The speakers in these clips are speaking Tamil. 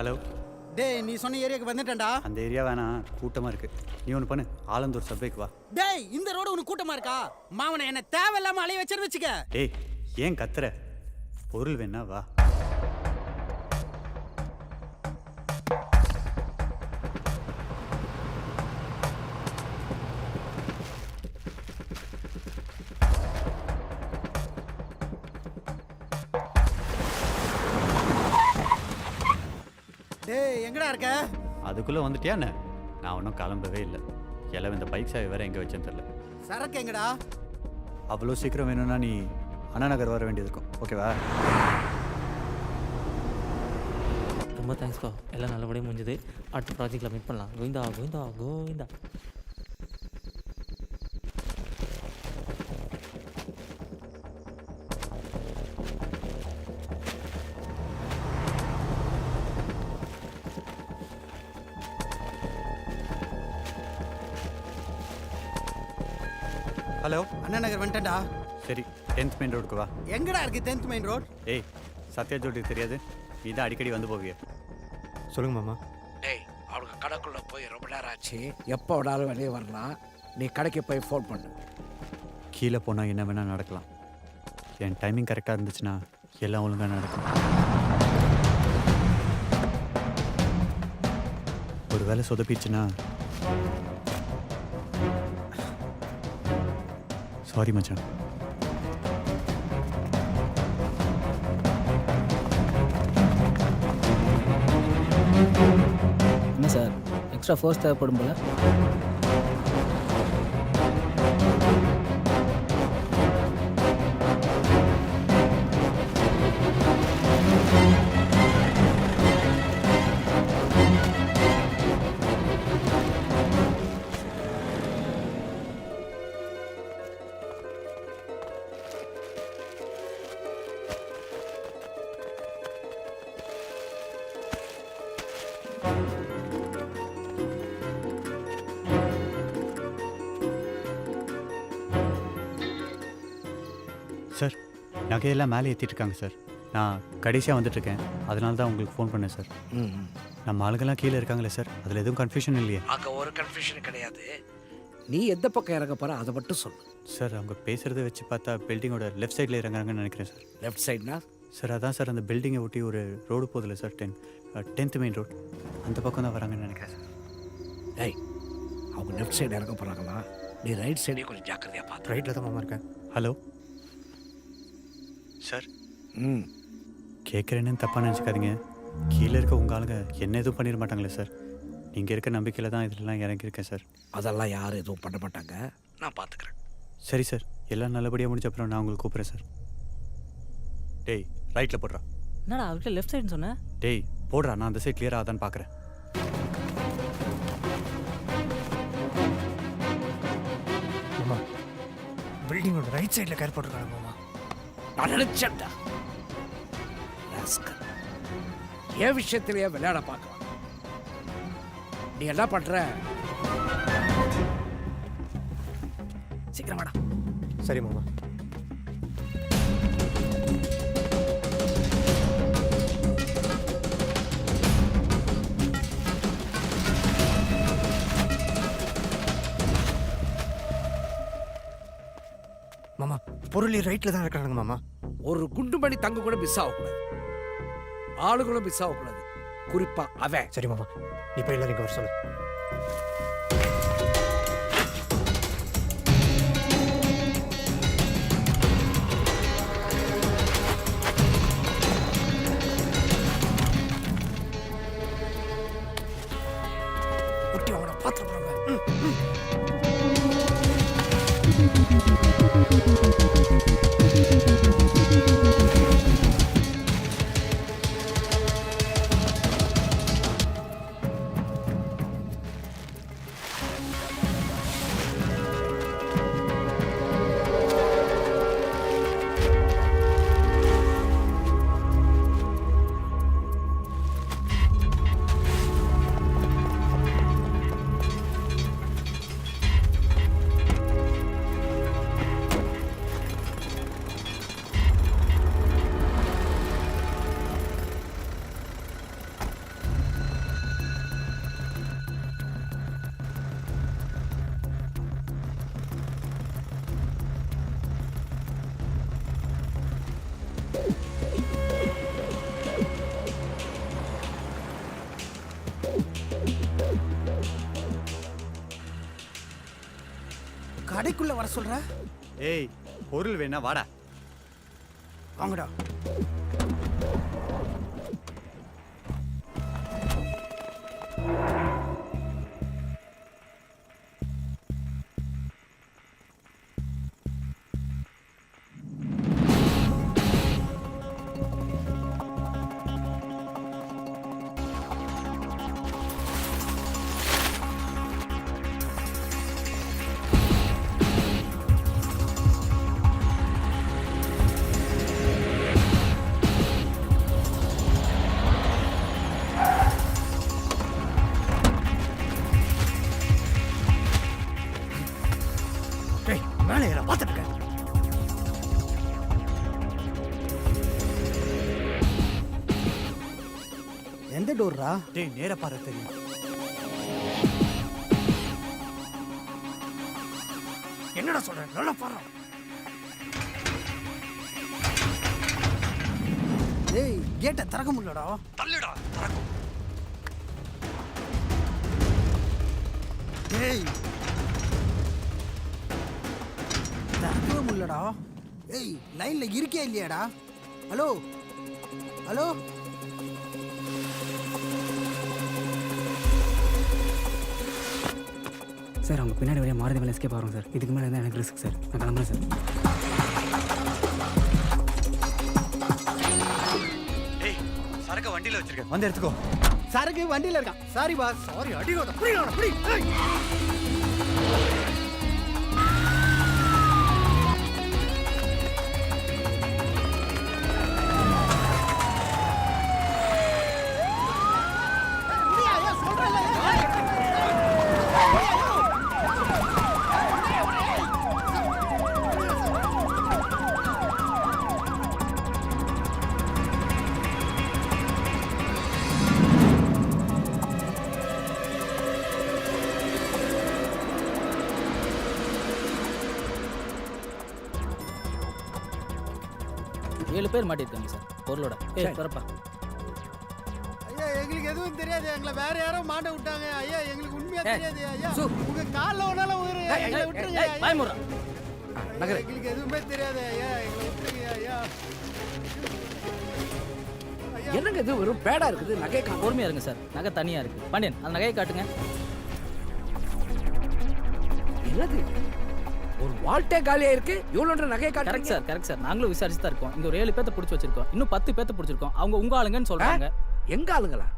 ஹலோ. டேய் நீ சொன்ன ஏரியாக்கு வந்துட்டேன்டா. அந்த ஏரியா வேணாம், கூட்டமாக இருக்கு. நீ ஒன்று பண்ணு, ஆலந்தூர் சப்வேக்கு வா. டேய் இந்த ரோடு உனக்கு கூட்டமா இருக்கா? மாவனை என்ன தேவையில்லாம அலைய வச்சிருந்து வச்சுக்க. டேய் ஏன் கத்துற? பொருள் வேணா வா. டேய் எங்கடா இருக்க? அதுக்குள்ளே வந்துட்டியா என்ன? நான் ஒன்றும் கிளம்பவே இல்லை. எல்லாம் இந்த பைக் சாவி வேறு எங்கே வச்சேன்னு தெரில. சரக்கு எங்கடா? அவ்வளோ சீக்கிரம் வேணும்னா நீ அண்ணா நகர் வர வேண்டியது இருக்கும். ஓகேவா? ரொம்ப தேங்க்ஸ்ப்பா, எல்லாம் நல்லபடியாக முடிஞ்சது. அடுத்த ப்ராஜெக்டில் மீட் பண்ணலாம். கோவிந்தா கோவிந்தா கோவிந்தா. ஹலோ. அண்ணா நகர் வந்துட்டேன்டா. சரி 10th மெயின் ரோடுக்கு வா. எங்கடா இருக்கு 10th மெயின் ரோட்? ஏய் சத்யா ஜோட்டுக்கு தெரியாது? நீ தான் அடிக்கடி வந்து போவிய. சொல்லுங்க மாமா. டேய் அவளுக்கு கடைக்குள்ளே போய் ரொம்ப நேரம் ஆச்சு. எப்போ விடாலும் வெளியே வரலாம். நீ கடைக்கு போய் ஃபோன் பண்ணு. கீழே போனால் என்ன வேணால் நடக்கலாம். என் டைமிங் கரெக்டாக இருந்துச்சுன்னா எல்லாம் ஒழுங்காக நடக்கும். ஒரு வேளை சொதப்பிடுச்சுன்னா சாரி மச்சான். என்ன சார் எக்ஸ்ட்ரா ஃபோர்ஸ் தேவைப்படும் போல? சார் நகையெல்லாம் மேலே ஏற்றிட்டு இருக்காங்க சார். நான் கடைசியாக வந்துட்டுருக்கேன், அதனால தான் உங்களுக்கு ஃபோன் பண்ணேன் சார். நம்ம ஆளுங்கெல்லாம் கீழே இருக்காங்களே சார், அதில் எதுவும் கன்ஃபியூஷன் இல்லையே? அங்கே ஒரு கன்ஃபியூஷன் கிடையாது. நீ எந்த பக்கம் இறங்க போற அதை மட்டும் சொல்லு. சார் அவங்க பேசுகிறத வச்சு பார்த்தா பில்டிங்கோட லெஃப்ட் சைடில் இறங்குறாங்கன்னு நினைக்கிறேன் சார். லெஃப்ட் சைட்னா? சார் அதான் சார், அந்த பில்டிங்கை ஒட்டி ஒரு ரோடு போதில்ல சார், 10th மெயின் ரோட், அந்த பக்கம் தான் வராங்கன்னு நினைக்கிறேன் சார். டேய் அவங்க லெஃப்ட் சைடு இறங்க போகிறாங்களா? நீ ரைட் சைடே கொஞ்சம் ஜாக்கிரதையாக பார்த்து. ரைட்டில் தான் மாமா இருக்கேன். Hello sir. ம் கேட்குறேன்னு தப்பாக நினச்சிக்காதீங்க. கீழே இருக்க உங்கள் ஆளுங்க என்ன எதுவும் பண்ணிட மாட்டாங்களே சார்? நீங்கள் இருக்க நம்பிக்கையில் தான் இதெல்லாம் இறங்கியிருக்கேன் சார். அதெல்லாம் யாரும் எதுவும் பண்ண மாட்டாங்க, நான் பார்த்துக்கிறேன். சரி சார், எல்லாம் நல்லபடியாக முடிஞ்ச அப்புறம் நான் உங்களுக்கு கூப்பிட்றேன் சார். டேய் ரைட்டில் போடுறா. என்னடா வீட்டில் லெஃப்ட் சைடுன்னு சொன்னேன்? டேய் போடுறா, நான் அந்த சைட் கிளியராக தான் பார்க்குறேன். மாமா பில்டிங்கோட ரைட் சைடில் கேர் போட்டிருக்காங்க மாமா. நான் நினைச்சேன்டா என் விஷயத்திலேயே விளையாட பார்க்கலாம். நீ என்ன பண்ற? சீக்கிரமாடா. சரி மாமா. மாமா பொருள் ரைட்டில் தான் இருக்காங்க மாமா. ஒரு குண்டு மணி தங்க கூட மிஸ் ஆகக்கூடாது, ஆளுகளும் மிஸ் ஆகக்கூடாது, குறிப்பா அவன். சரி மாமா, நீ போய் எல்லாரும் இங்கே வர சொல்லு. ஒட்டி அவனை பார்த்துட்டு கடைக்குள்ள வர சொல்ற? ஏய் பொருள் வேணா வாடா. வாங்கடா. டேய் மேலே ஏற பார்த்துட்டு இருக்க. எந்த டோர்ரா? டேய் நேரா பாரு தெரியும். என்னடா சொல்ற? நல்லா பாரு. ஏய் கேட்டை திறக்க முடியலடா. தள்ளுடா திறக்கும். ஏய் திறக்கவே முடியலடா. ஏய் லைன்ல இருக்கே இல்லையாடா? ஹலோ ஹலோ சார் அவங்க பின்னாடி வழியாக மாறுதி மேலே எஸ்கேப் ஆகிறோம் சார். இதுக்கு மேலே இருந்தால் எனக்கு ரிஸ்க் சார். நான் கிளம்புறேன் சார். டேய் சரக்கு வண்டியில வச்சிருக்கேன், வந்து எடுத்துக்கோ. சரக்கு வண்டியில இருக்கான். Sorry boss. சாரி அடியோட புரியல புரி. ஏய் ஏழு பேர் மாட்டியிருக்காங்க சார் பொருளோட. ஏய் வரப்பா. ஐயா எங்களுக்கு எதுவும் தெரியாது. எங்களை வேற யாரோ மாட்ட விட்டாங்க. ஐயா எங்களுக்கு உண்மையா தெரியாது. ஐயா உங்க கால்ல ஒன்னால ஒரு எங்களை விட்டுருங்க. ஐயா. பயமுறா. நகரு. எங்களுக்கு எதுவுமே தெரியாது. ஐயா எங்களை விட்டுருங்க. ஐயா என்னங்க இது வெறும் பேடா இருக்குது, நகை காணும். பொறுமையாக இருங்க சார். நகை தனியாக இருக்குது. பாண்டியன் அந்த நகையை காட்டுங்க. என்னது ஒரு வால்ட்டே காலியா இருக்கு, இவ்வளோ நகை கரெக்ட் காட்டுறீங்க? Sir correct sir. நாங்களும் விசாரிச்சு தான் இருக்கோம். இங்கே ஒரு 7 பேர்த்த பிடிச்சி வச்சிருக்கோம். இன்னும் 10 பேர்த்த பிடிச்சிருக்கோம். அவங்க உங்க ஆளுங்கன்னு சொல்றாங்க. எங்க ஆளுங்களா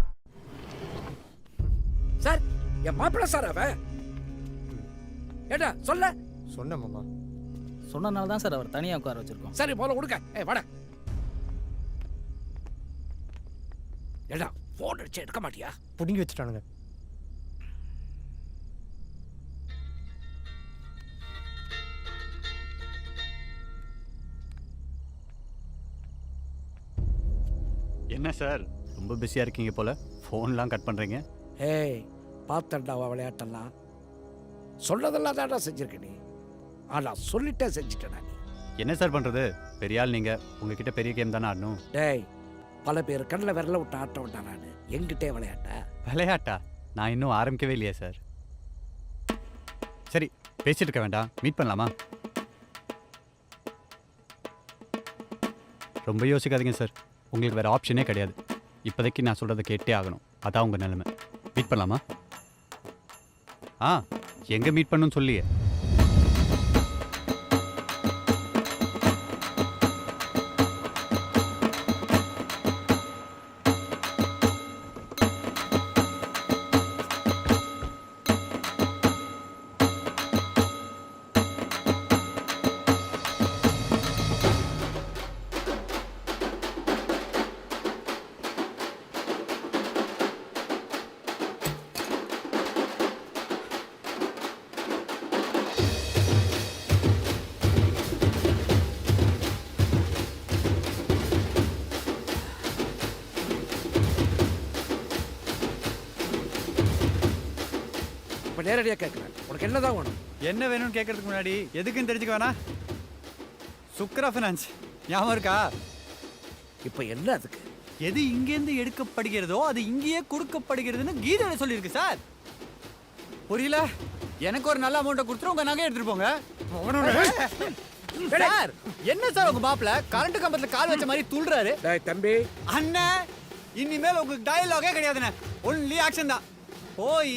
சார்? என் மாப்பிள்ள சார் அவன். ஏடா சொல்ல. சொன்ன மாமா. சொன்னனால தான் சார் அவர் தனியாக உட்கார வச்சிருக்கோம். சரி போல கொடுக்க. வாடா. ஏடா போன் அடிச்சு எடுக்க மாட்டியா? புடுங்கி வச்சுட்டானுங்க. என்ன சார் ரொம்ப பிஸியா இருக்கீங்க போல, ஃபோன்லாம் கட் பண்றீங்க. ஏய் பார்த்தண்டாவா விளையாட்டெல்லாம்? சொன்னதெல்லாம் தான்டா செஞ்சிருக்க நீ. ஆனா சொல்லிட்டே செஞ்சுட்டேனா நீ. என்ன சார் பண்றது, பெரிய ஆள் நீங்க, உங்ககிட்ட பெரிய கேம் தானே ஆடணும். டேய் பல பேர் கண்ணில் விரல விட்டு ஆட்ட விட்டா நான் எங்கிட்டே விளையாட்ட. விளையாட்டா? நான் இன்னும் ஆரம்பிக்கவே இல்லையா சார். சரி பேசிட்டு இருக்க வேண்டாம், மீட் பண்ணலாமா? ரொம்ப யோசிக்காதீங்க சார், உங்களுக்கு வேறு ஆப்ஷனே கிடையாது. இப்போதைக்கு நான் சொல்கிறத கேட்டே ஆகணும், அதான் உங்கள் நிலைமை. மீட் பண்ணலாமா? ஆ எங்கே மீட் பண்ணணும்னு சொல்லியே. இப்போ நேரடியாக கேட்குறேன், உனக்கு என்னதான் வேணும்? என்ன வேணும்னு கேட்கறதுக்கு முன்னாடி எதுக்குன்னு தெரிஞ்சுக்க வேணா? சுக்ரா ஃபினான்ஸ் ஞாபகம் இருக்கா? இப்போ என்ன அதுக்கு? எது இங்கேருந்து எடுக்கப்படுகிறதோ அது இங்கேயே கொடுக்கப்படுகிறதுன்னு கீதையில சொல்லியிருக்கு சார். புரியல? எனக்கு ஒரு நல்ல அமௌண்ட்டை கொடுத்துட்டு உங்க நகை எடுத்துட்டு போங்க. சார் என்ன சார் உங்க மாப்பிள்ள கரண்ட் கம்பத்துல கால் வச்ச மாதிரி துள்ளுறாரு? டேய் தம்பி, அண்ணன் இனிமேல் உங்களுக்கு டயலாகே கிடையாதுண்ணே, ஒன்லி ஆக்ஷன் தான். போய்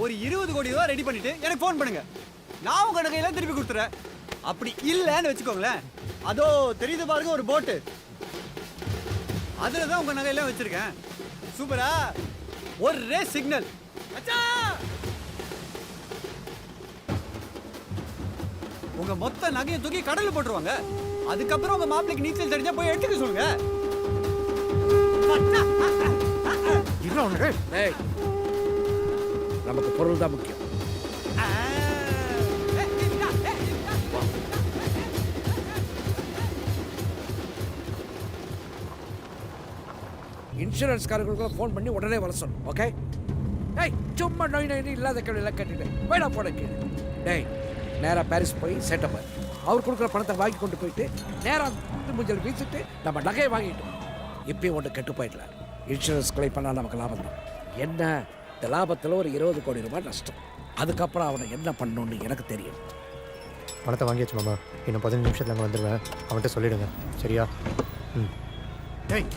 ஒரு 20 கோடி ரூபா ரெடி பண்ணிட்டு எனக்கு ஃபோன் பண்ணுங்க, நான் உங்க நகையெல்லாம் திருப்பி கொடுத்துறேன். அப்படி இல்லைன்னு வச்சுக்கோங்களேன், அதோ தெரியுது பாருங்க ஒரு போட்டு, அதுல தான் உங்க நகையெல்லாம் வச்சிருக்கேன். சூப்பரா ஒரே சிக்னல். உங்க மொத்த நகையை தூக்கி கடல்ல போட்டுருவாங்க. அதுக்கப்புறம் உங்க மாப்பிளைக்கு நீச்சல் தெரிஞ்சா போய் எடுத்துக்க சொல்லுங்க. டேய், நமக்கு பொருள் தான் முக்கியம். இன்சூரன்ஸ்காரங்களுக்கு ஃபோன் பண்ணி உடனே வர சொல்லணும். ஓகே? டேய், சும்மா நோய் இல்லாத கேள்வியெல்லாம் கேட்டுட்டு வேணா போட கேளு. டேய், நேராக பாரிஸ் போய் செட்டப் அவர் கொடுக்குற பணத்தை வாங்கி கொண்டு போயிட்டு நேராக மூஞ்சல் வீசிட்டு நம்ம நகையை வாங்கிட்டோம். இப்பயும் ஒன்று கெட்டு போயிடல. இன்சூரன்ஸ் கிளைம் பண்ணால் நமக்கு லாபம் தான். என்ன இந்த லாபத்தில் ஒரு 20 கோடி ரூபாய் நஷ்டம். அதுக்கப்புறம் அவனை என்ன பண்ணணும்னு எனக்கு தெரியும். பணத்தை வாங்கியாச்சு மாமா, இன்னும் 15 நிமிஷத்தில் அங்கே வந்துடுவேன். அவன்கிட்ட சொல்லிடுங்க, சரியா? ம். டேய்,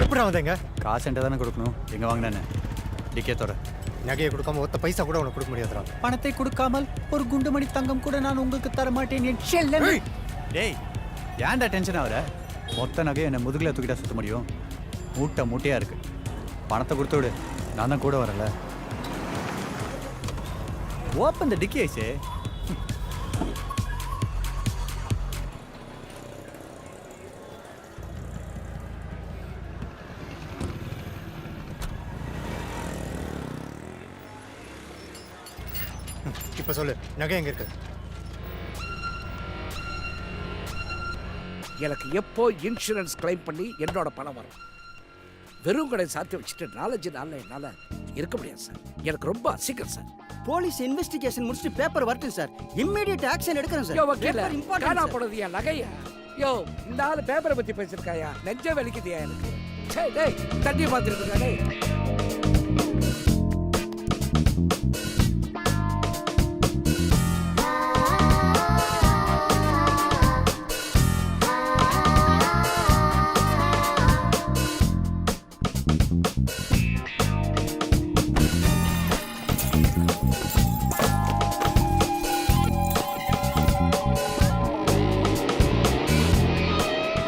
எப்படி வந்தேங்க? காசு என்கிட்ட தானே கொடுக்கணும், எங்க வாங்கினேன்னு டிக்கேத்தோட நகையை கொடுக்காம ஒத்த பைசா கூட உனக்கு கொடுக்க முடியாதுடா. பணத்தை கொடுக்காமல் ஒரு குண்டுமணி தங்கம் கூட நான் உங்களுக்கு தர மாட்டேன் என் செல்லம். டேய், ஏன்டா டென்ஷன் ஆகுற? மொத்த நகையை என்னை முதுகில் தூக்கிட்டா சுத்த முடியும்? மூட்டை மூட்டையா இருக்கு. பணத்தை கொடுத்து விடு, நான் தான் கூட வரல. ஓப்பன் த டிக்கி ஐஸே. இப்போ சொல்லு, நகை எங்கே இருக்கு? எனக்கு எப்போ இன்சூரன்ஸ் கிளைம் பண்ணி என்னோட பணம் வரும்? வெறும் கடை சாத்தி வச்சுட்டு 4-5 நாளில் என்னால் இருக்க முடியாது சார். எனக்கு ரொம்ப அசிக்கம் சார். போலீஸ் இன்வெஸ்டிகேஷன் முடிச்சுட்டு பேப்பர் வரட்டும் சார், இம்மிடியட் ஆக்ஷன் எடுக்கிறேன் சார். யோ வக்கீல, பேப்பர் இம்பார்ட்டன்ட் காணா சார். போனது என் நகையா? யோ, இந்த ஆள் பேப்பரை பற்றி பேசியிருக்காயா? நெஞ்ச வலிக்குதியா எனக்கு? சே, டேய், தண்ணி பார்த்துருக்கா? டேய்,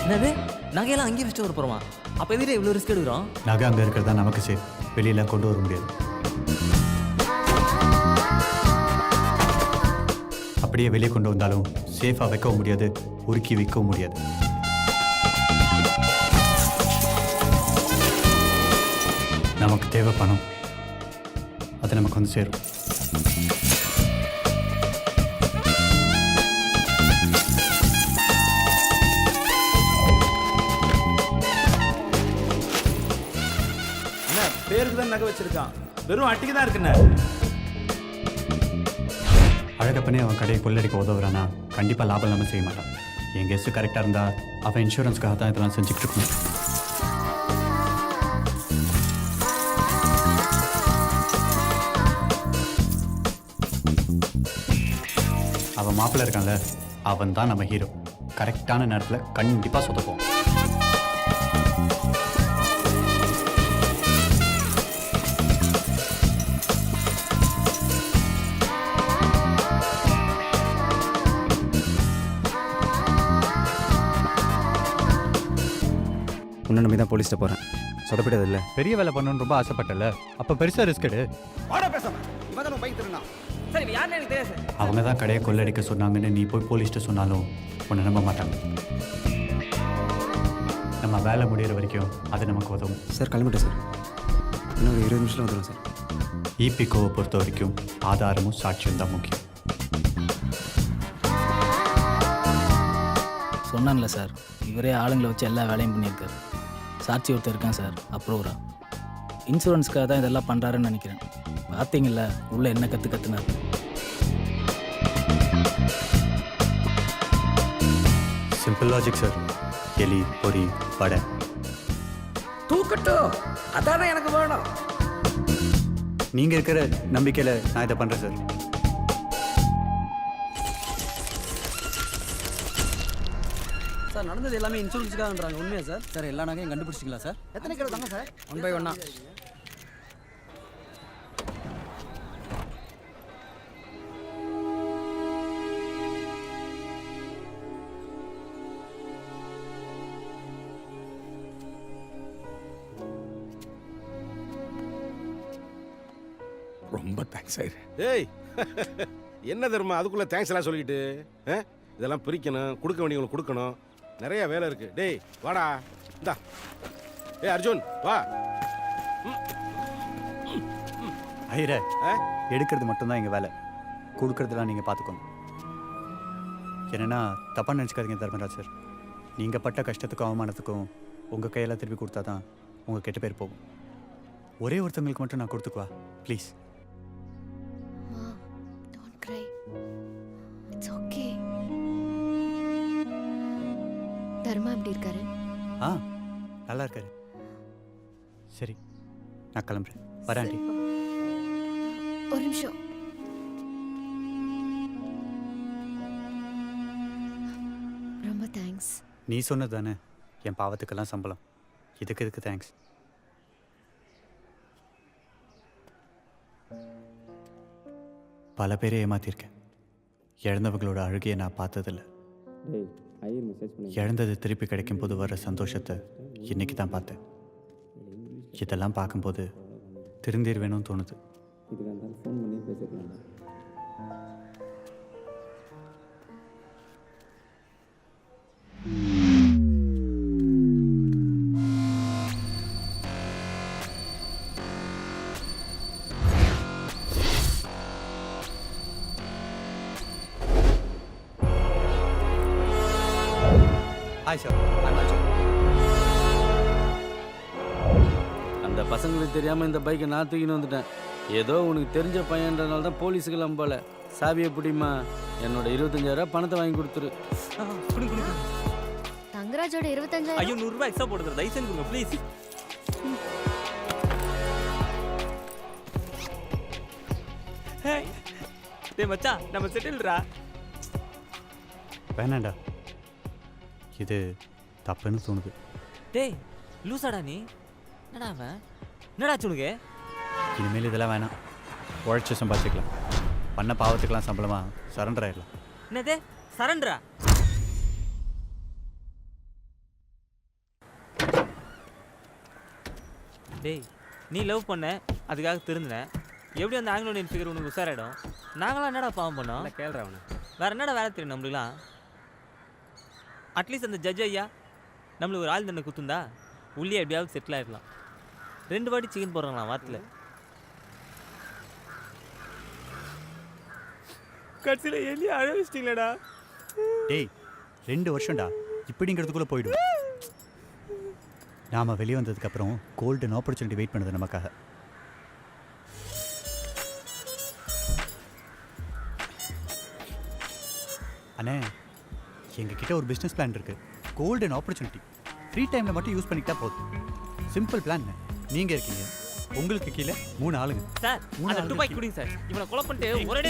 என்னது நகையெல்லாம் அங்கேயே வச்சுட்டு வர போகிறோமா? அப்போ எதிரே இவ்வளோ ரிஸ்க் எடுக்கிறோம்? நகை அங்கே இருக்கிறதா நமக்கு சேஃப், வெளியில கொண்டு வர முடியாது. அப்படியே வெளியே கொண்டு வந்தாலும் சேஃபாக வைக்கவும் முடியாது, உருக்கி வைக்கவும் முடியாது. நமக்கு தேவை பணம், அது நமக்கு வந்து சேரும். பேருக்கு தான் நகை வச்சிருக்கான், வெறும் அட்டிக்கு தான் இருக்குண்ணே. அழகப்பனே அவன் கடையை கொள்ளடிக்க உதவுறானா கண்டிப்பாக லாபம் இல்லாமல் செய்ய மாட்டான். என் கெஸ்ட்டு கரெக்டாக இருந்தால் அவன் இன்சூரன்ஸ்க்காக தான் இதெல்லாம் செஞ்சுக்கிட்டு இருக்கணும். அவன் மாப்பிள்ளை இருக்கான்ல, அவன் தான் நம்ம ஹீரோ. கரெக்டான நேரத்தில் கண்டிப்பாக சொதப்போம். உன்னை நம்பி தான் போலீஸ்ட்ட போகிறேன், சொதப்பிட்டது இல்லை. பெரிய வேலை பண்ணணும்னு ரொம்ப ஆசைப்பட்டல, அப்போ பெருசாக ரிஸ்க் எடு. சரி, யாருன்னு எனக்கு தெரியாது சார். அவங்க தான் கடையை கொள்ளடிக்க சொன்னாங்கன்னு நீ போய் போலீஸ்ட்ட சொன்னாலும் உன்னை நம்ப மாட்டாங்க. நம்ம வேலை முடிகிற வரைக்கும் அது நமக்கு உதவும். சார் கிளம்பிட்டேன் சார், இன்னும் ஒரு 20 நிமிஷத்தில் வந்துடும் சார். இபிகோவை பொறுத்த வரைக்கும் ஆதாரமும் சாட்சியம் தான் முக்கியம். சொன்னான்ல சார், இவரே ஆளுங்களை வச்சு எல்லா வேலையும் பண்ணியிருக்காரு. சாட்சி ஒருத்தர் இருக்கான் சார், அப்ரூவரா. இன்சூரன்ஸ்க்காக தான் இதெல்லாம் பண்ணுறாருன்னு நினைக்கிறேன். பார்த்தீங்கல்ல உள்ள என்ன கற்றுனார். Simple logic sir. எலி பொரி வடை. தூக்கட்டும், அதானே எனக்கு வேணும். நீங்கள் இருக்கிற நம்பிக்கையில் நான் இதை பண்ணுறேன் சார். சார் நடந்தது எல்லாமே இன்சூரன்ஸுக்காகன்றாங்க, உண்மையா சார்? சார் எல்லா நகையும் கண்டுபிடிச்சிங்களா சார்? எத்தனை கிலோ தாங்க சார்? 1 by 1. ரொம்ப தேங்க்ஸ் சார். ஏய் என்ன தர்மா அதுக்குள்ள தேங்க்ஸ் எல்லாம் சொல்லிட்டு இதெல்லாம் பிரிக்கணும், கொடுக்க வேண்டியவங்களுக்கு கொடுக்கணும், நிறைய வேலை இருக்கு. டேய் வாடா, இந்தா. ஏய் அர்ஜுன் வா. ஐயரே, எடுக்கிறது மட்டும்தான் எங்கள் வேலை, கொடுக்கறதெல்லாம் நீங்கள் பார்த்துக்கோங்க. என்னென்னா தப்பாக நினச்சிக்காதீங்க தர்மராஜ் சார். நீங்கள் பட்ட கஷ்டத்துக்கும் அவமானத்துக்கும் உங்கள் கையெல்லாம் திருப்பி கொடுத்தா தான் உங்கள் கெட்ட பேர் போகும். ஒரே ஒருத்தவங்களுக்கு மட்டும் நான் கொடுத்துக்குவா please. Don't cry. It's okay. Dharma எப்படி இருக்காரு? நல்லா இருக்காரு. சரி நான் கிளம்புறேன், வரேன் ஆண்டி. ஒரு நிமிஷம். ரொம்ப தேங்க்ஸ். நீ சொன்னது தானே என் பாவத்துக்கெல்லாம் சம்பளம், இதுக்கு தேங்க்ஸ். பல பேரை ஏமாத்திருக்கேன். இழந்தவங்களோட அழுகையை நான் பார்த்ததில்ல. இழந்தது திருப்பி கிடைக்கும் போது வர சந்தோஷத்தை இன்னைக்கு தான் பார்த்தேன். இதெல்லாம் பார்க்கும்போது திருந்திருவேணும்னு தோணுது. Hi sir, I'm Arjun. அந்த பசங்களுக்கு தெரியாமல் இந்த பைக்கை நான் தூக்கின்னு வந்துட்டேன். ஏதோ உனக்கு தெரிஞ்ச பையன்றனால தான் போலீஸுக்கு நம்பல. சாவியை பிடிமா, என்னோட 25,000 பணத்தை வாங்கி கொடுத்துரு. தங்கராஜோட 25,000. ஐயோ 100 ரூபாய் எக்ஸ்ட்ரா போடுறது, தயவு செஞ்சு கொடுங்க ப்ளீஸ். டேய் மச்சான், நம்ம செட்டில்ரா. வேணாண்டா, இது தப்புன்னு தோணுது. டேய் லூசாடா நீ. என்னடா அவன், என்னடா உனக்கு? இனிமேல் இதெல்லாம் வேணாம், உழைச்சி சம்பாதிச்சிக்கலாம். பண்ண பாவத்துக்கெல்லாம் சம்பளமா சரண்டர் ஆயிடலாம். என்னது சரண்டரா? டேய் நீ லவ் பண்ண, அதுக்காக திருந்தினேன். எப்படி அந்த ஆங்கிலோனியன் ஃபிகர் உனக்கு உசாராயிடும்? நாங்களாம் என்னடா பாவம் பண்ணோம்? கேள்றா அவனை. வேற என்னடா வேலை தெரியும் நம்மளுக்குலாம்? அட்லீஸ்ட் அந்த ஜட்ஜ் ஐயா நம்மளுக்கு ஒரு ஆள் தண்டனை குத்துந்தா உள்ளே எப்படியாவது செட்டில் ஆகிடலாம். 2 வாட்டி சிக்கன் போடுறாங்களாம் வாரத்தில். கடைசியில் எலி அழ வச்சிட்டீங்களடா. டேய் 2 வருஷம்டா, இப்படிங்கிறதுக்குள்ளே போயிடும். நாம் வெளியே வந்ததுக்கப்புறம் கோல்டன் ஆப்பர்ச்சுனிட்டி வெயிட் பண்ணுது நமக்காக. அண்ணே, எங்ககிட்ட ஒரு பிஸ்னஸ் பிளான் இருக்குது. கோல்டன் ஆப்பர்ச்சுனிட்டி ஃப்ரீ டைமில் மட்டும் யூஸ் பண்ணிக்கிட்டா போதும். Simple plan. நீங்கள் இருக்கீங்க, உங்களுக்கு கீழே 3 ஆளுங்க. சார் அந்த 2 ரூபாய் கொடுங்க சார். இவனை கொலை பண்ணிட்டு ஒரே